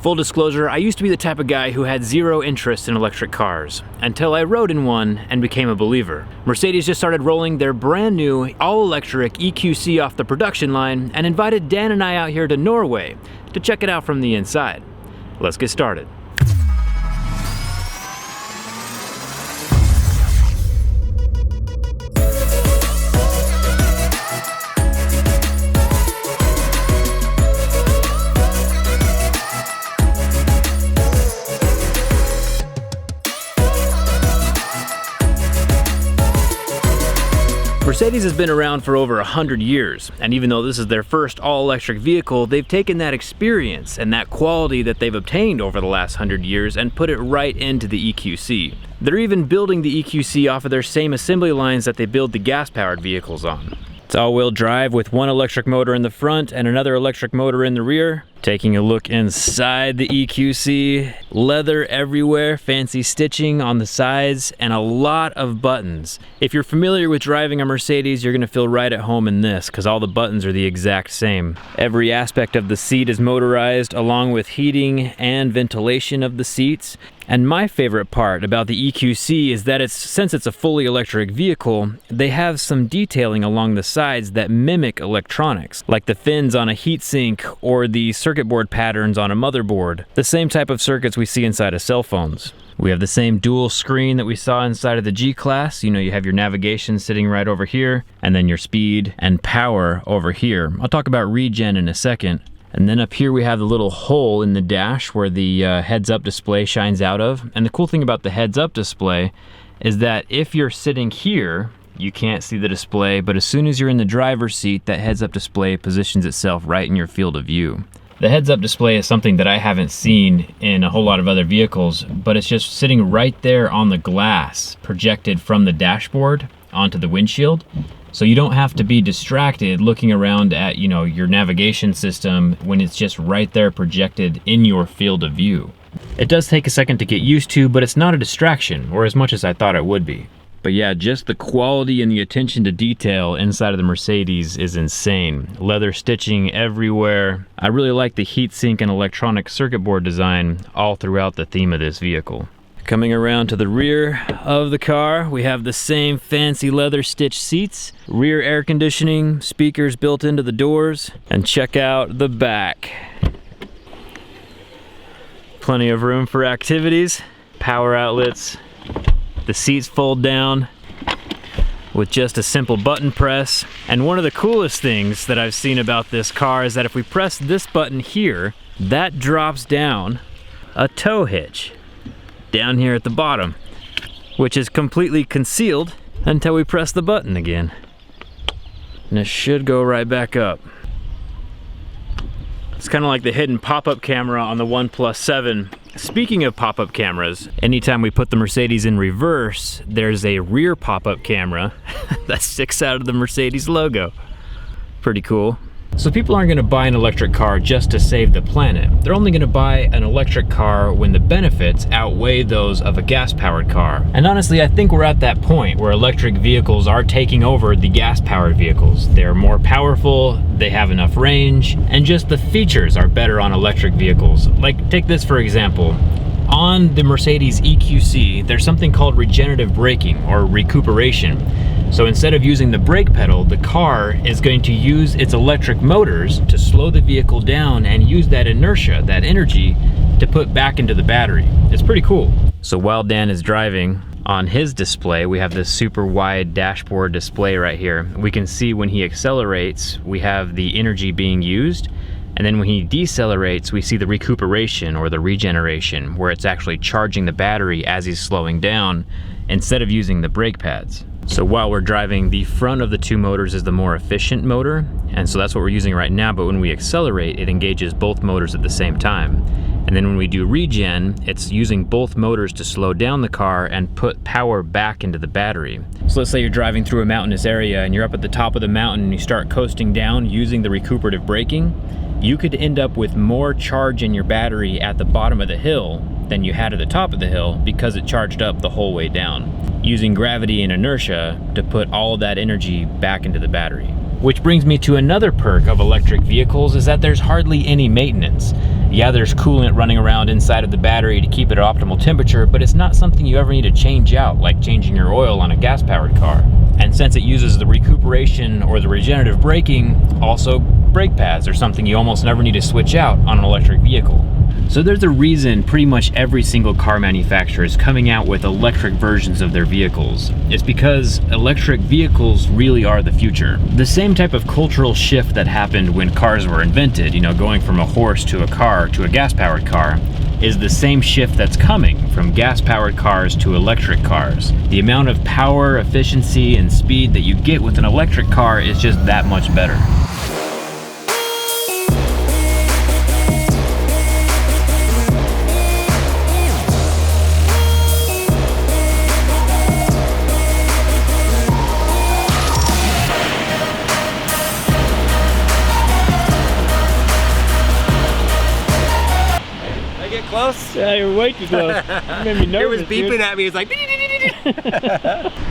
Full disclosure, I used to be the type of guy who had zero interest in electric cars, until I rode in one and became a believer. Mercedes just started rolling their brand new all-electric EQC off the production line and invited Dan and I out here to Norway to check it out from the inside. Let's get started. Mercedes has been around for over 100 years, and even though this is their first all-electric vehicle, they've taken that experience and that quality that they've obtained over the last 100 years and put it right into the EQC. They're even building the EQC off of their same assembly lines that they build the gas-powered vehicles on. It's all-wheel drive with one electric motor in the front and another electric motor in the rear. Taking a look inside the EQC, leather everywhere, fancy stitching on the sides, and a lot of buttons. If you're familiar with driving a Mercedes, you're gonna feel right at home in this, because all the buttons are the exact same. Every aspect of the seat is motorized, along with heating and ventilation of the seats. And my favorite part about the EQC is that since it's a fully electric vehicle, they have some detailing along the sides that mimic electronics, like the fins on a heatsink or the circuit board patterns on a motherboard, the same type of circuits we see inside of cell phones. We have the same dual screen that we saw inside of the G-Class. You know, you have your navigation sitting right over here, and then your speed and power over here. I'll talk about regen in a second. And then up here we have the little hole in the dash where the heads-up display shines out of. And the cool thing about the heads-up display is that if you're sitting here, you can't see the display, but as soon as you're in the driver's seat, that heads-up display positions itself right in your field of view. The heads-up display is something that I haven't seen in a whole lot of other vehicles, but it's just sitting right there on the glass, projected from the dashboard onto the windshield. So you don't have to be distracted looking around at, you know, your navigation system when it's just right there projected in your field of view. It does take a second to get used to, but it's not a distraction, or as much as I thought it would be. But yeah, just the quality and the attention to detail inside of the Mercedes is insane. Leather stitching everywhere. I really like the heatsink and electronic circuit board design all throughout the theme of this vehicle. Coming around to the rear of the car, we have the same fancy leather stitched seats, rear air conditioning, speakers built into the doors, and check out the back. Plenty of room for activities, power outlets. The seats fold down with just a simple button press. And one of the coolest things that I've seen about this car is that if we press this button here, that drops down a tow hitch down here at the bottom, which is completely concealed until we press the button again. And it should go right back up. It's kind of like the hidden pop-up camera on the OnePlus 7. Speaking of pop-up cameras, anytime we put the Mercedes in reverse, there's a rear pop-up camera that sticks out of the Mercedes logo. Pretty cool. So people aren't going to buy an electric car just to save the planet. They're only going to buy an electric car when the benefits outweigh those of a gas-powered car. And honestly, I think we're at that point where electric vehicles are taking over the gas-powered vehicles. They're more powerful, they have enough range, and just the features are better on electric vehicles. Like, take this for example. On the Mercedes EQC, there's something called regenerative braking, or recuperation. So instead of using the brake pedal, the car is going to use its electric motors to slow the vehicle down and use that inertia, that energy, to put back into the battery. It's pretty cool. So while Dan is driving, on his display, we have this super wide dashboard display right here. We can see when he accelerates, we have the energy being used. And then when he decelerates, we see the recuperation or the regeneration, where it's actually charging the battery as he's slowing down instead of using the brake pads. So while we're driving, the front of the two motors is the more efficient motor, and so that's what we're using right now, but when we accelerate, it engages both motors at the same time. And then when we do regen, it's using both motors to slow down the car and put power back into the battery. So let's say you're driving through a mountainous area and you're up at the top of the mountain and you start coasting down using the recuperative braking. You could end up with more charge in your battery at the bottom of the hill than you had at the top of the hill because it charged up the whole way down, using gravity and inertia to put all of that energy back into the battery. Which brings me to another perk of electric vehicles, is that there's hardly any maintenance. Yeah, there's coolant running around inside of the battery to keep it at optimal temperature, but it's not something you ever need to change out, like changing your oil on a gas-powered car. And since it uses the recuperation or the regenerative braking, also brake pads are something you almost never need to switch out on an electric vehicle. So there's a reason pretty much every single car manufacturer is coming out with electric versions of their vehicles. It's because electric vehicles really are the future. The same type of cultural shift that happened when cars were invented, you know, going from a horse to a car to a gas-powered car, is the same shift that's coming from gas-powered cars to electric cars. The amount of power, efficiency, and speed that you get with an electric car is just that much better. Close? Yeah, you're way too close. You made me nervous. It was beeping dude. at me. It's like.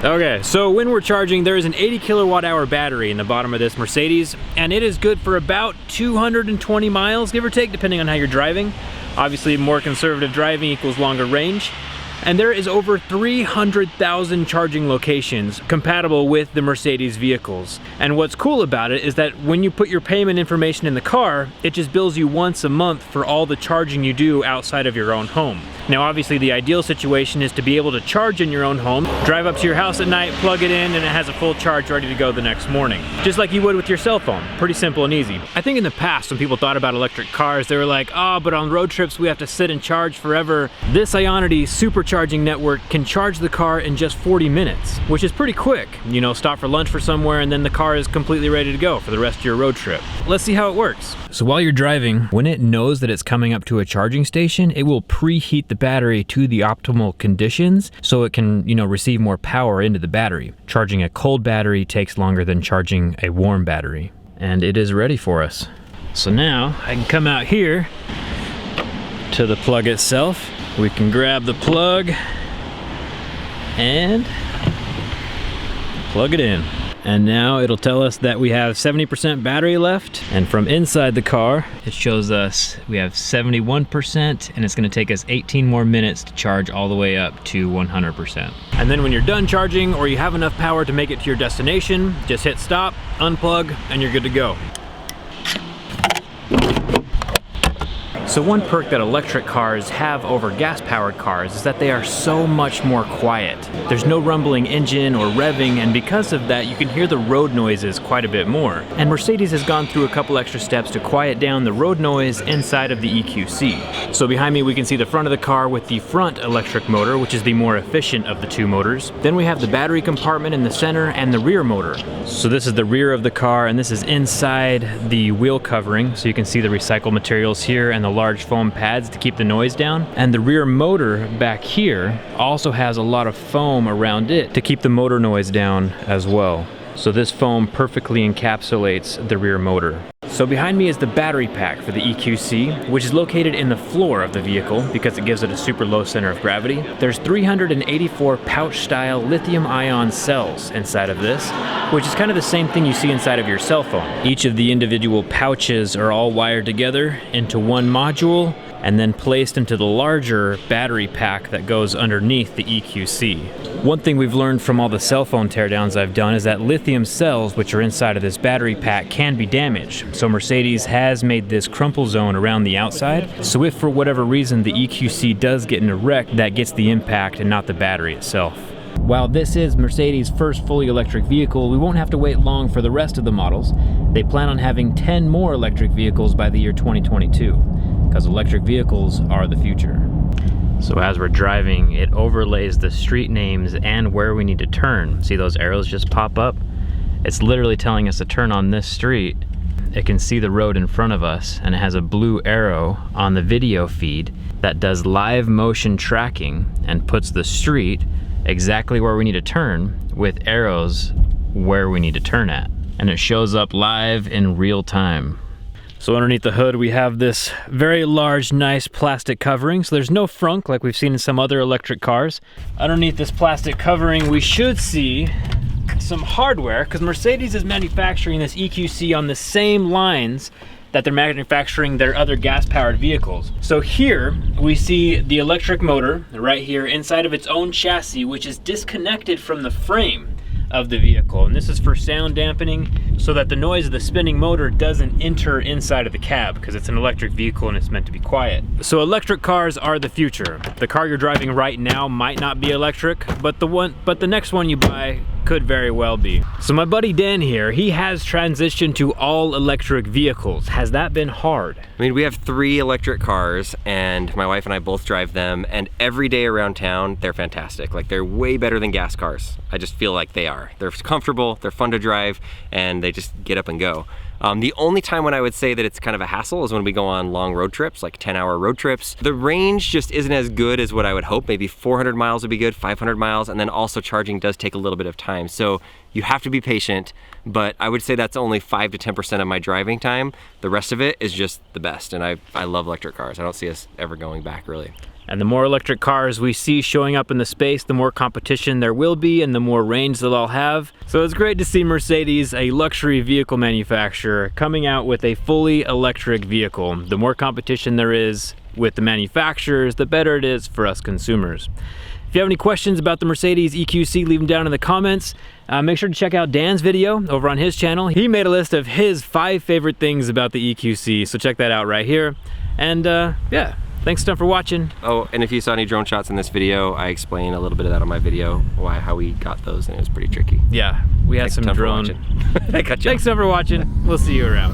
Okay, so when we're charging, there is an 80 kilowatt hour battery in the bottom of this Mercedes, and it is good for about 220 miles, give or take, depending on how you're driving. Obviously, more conservative driving equals longer range. And there is over 300,000 charging locations compatible with the Mercedes vehicles. And what's cool about it is that when you put your payment information in the car, it just bills you once a month for all the charging you do outside of your own home. Now obviously the ideal situation is to be able to charge in your own home, drive up to your house at night, plug it in, and it has a full charge ready to go the next morning. Just like you would with your cell phone. Pretty simple and easy. I think in the past when people thought about electric cars, they were like, oh, but on road trips we have to sit and charge forever. This Ionity supercharging network can charge the car in just 40 minutes, which is pretty quick. You know, stop for lunch for somewhere and then the car is completely ready to go for the rest of your road trip. Let's see how it works. So while you're driving, when it knows that it's coming up to a charging station, it will preheat the battery to the optimal conditions so it can, you know, receive more power into the battery. Charging a cold battery takes longer than charging a warm battery. And it is ready for us. So now I can come out here to the plug itself. We can grab the plug and plug it in. And now it'll tell us that we have 70% battery left. And from inside the car, it shows us we have 71%, and it's gonna take us 18 more minutes to charge all the way up to 100%. And then when you're done charging or you have enough power to make it to your destination, just hit stop, unplug, and you're good to go. So one perk that electric cars have over gas-powered cars is that they are so much more quiet. There's no rumbling engine or revving, and because of that, you can hear the road noises quite a bit more. And Mercedes has gone through a couple extra steps to quiet down the road noise inside of the EQC. So behind me, we can see the front of the car with the front electric motor, which is the more efficient of the two motors. Then we have the battery compartment in the center and the rear motor. So this is the rear of the car, and this is inside the wheel covering. So you can see the recycled materials here and the large foam pads to keep the noise down. And the rear motor back here also has a lot of foam around it to keep the motor noise down as well. So this foam perfectly encapsulates the rear motor. So behind me is the battery pack for the EQC, which is located in the floor of the vehicle because it gives it a super low center of gravity. There's 384 pouch-style lithium-ion cells inside of this, which is kind of the same thing you see inside of your cell phone. Each of the individual pouches are all wired together into one module and then placed into the larger battery pack that goes underneath the EQC. One thing we've learned from all the cell phone teardowns I've done is that lithium cells, which are inside of this battery pack, can be damaged. So Mercedes has made this crumple zone around the outside. So if for whatever reason the EQC does get in a wreck, that gets the impact and not the battery itself. While this is Mercedes' first fully electric vehicle, we won't have to wait long for the rest of the models. They plan on having 10 more electric vehicles by the year 2022, because electric vehicles are the future. So as we're driving, it overlays the street names and where we need to turn. See those arrows just pop up? It's literally telling us to turn on this street. It can see the road in front of us, and it has a blue arrow on the video feed that does live motion tracking and puts the street exactly where we need to turn with arrows where we need to turn at. And it shows up live in real time. So underneath the hood, we have this very large, nice plastic covering. So there's no frunk like we've seen in some other electric cars. Underneath this plastic covering, we should see some hardware, because Mercedes is manufacturing this EQC on the same lines that they're manufacturing their other gas-powered vehicles. So here we see the electric motor right here inside of its own chassis, which is disconnected from the frame of the vehicle. And this is for sound dampening so that the noise of the spinning motor doesn't enter inside of the cab, because it's an electric vehicle and it's meant to be quiet. So electric cars are the future. The car you're driving right now might not be electric, but the next one you buy could very well be. So my buddy Dan here, he has transitioned to all electric vehicles. Has that been hard? I mean, we have 3 electric cars and my wife and I both drive them, and every day around town, they're fantastic. Like, they're way better than gas cars. I just feel like they are. They're comfortable, they're fun to drive, and they just get up and go. The only time when I would say that it's kind of a hassle is when we go on long road trips, like 10-hour road trips. The range just isn't as good as what I would hope. Maybe 400 miles would be good, 500 miles, and then also charging does take a little bit of time. So you have to be patient, but I would say that's only 5 to 10% of my driving time. The rest of it is just the best, and I love electric cars. I don't see us ever going back, really. And the more electric cars we see showing up in the space, the more competition there will be and the more range they'll all have. So it's great to see Mercedes, a luxury vehicle manufacturer, coming out with a fully electric vehicle. The more competition there is with the manufacturers, the better it is for us consumers. If you have any questions about the Mercedes EQC, leave them down in the comments. Make sure to check out Dan's video over on his channel. He made a list of his 5 favorite things about the EQC, so check that out right here. And yeah. Thanks a ton for watching. Oh, and if you saw any drone shots in this video, I explain a little bit of that on my video, how we got those, and it was pretty tricky. Yeah, we had some drone. I got you. Thanks a ton for watching. We'll see you around.